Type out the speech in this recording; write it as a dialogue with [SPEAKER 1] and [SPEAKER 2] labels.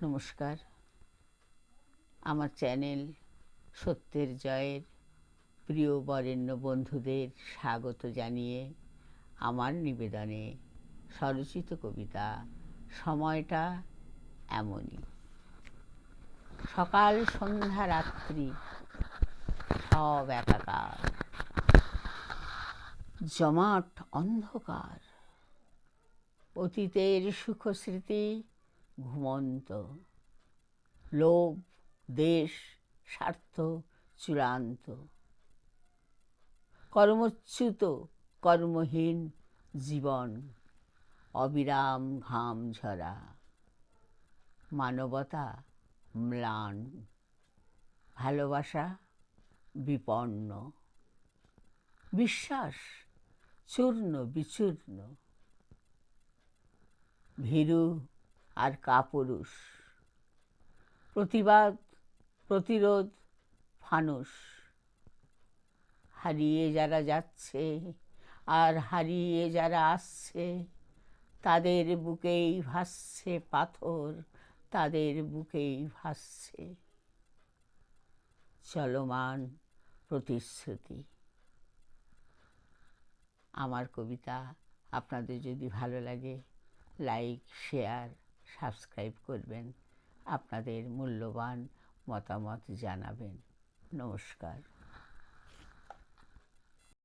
[SPEAKER 1] নমস্কার। আমার চ্যানেল সত্যের জয়ের প্রিয় বরেণ্য বন্ধুদের স্বাগত জানিয়ে আমার নিবেদনে স্বরচিত কবিতা সময়টা এমনই। সকাল সন্ধ্যা রাত্রি সব একাকার, জমাট অন্ধকার, অতীতের সুখস্মৃতি ঘুমন্ত, লোভ দেশ স্বার্থ চূড়ান্ত, কর্মচ্যুত কর্মহীন জীবন, অবিরাম ঘাম ঝরা, মানবতা ম্লান, ভালোবাসা বিপন্ন, বিশ্বাস চূর্ণ বিচূর্ণ, ভীরু আর কাপুরুষ, প্রতিবাদ প্রতিরোধ ফানুস, হারিয়ে যারা যাচ্ছে আর হারিয়ে যারা আসছে, তাদের বুকেই ভাসছে পাথর, তাদের বুকেই ভাসছে চলমান প্রতিশ্রুতি। আমার কবিতা আপনাদের যদি ভালো লাগে লাইক শেয়ার সাবস্ক্রাইব করবেন, আপনাদের মূল্যবান মতামত জানাবেন। নমস্কার।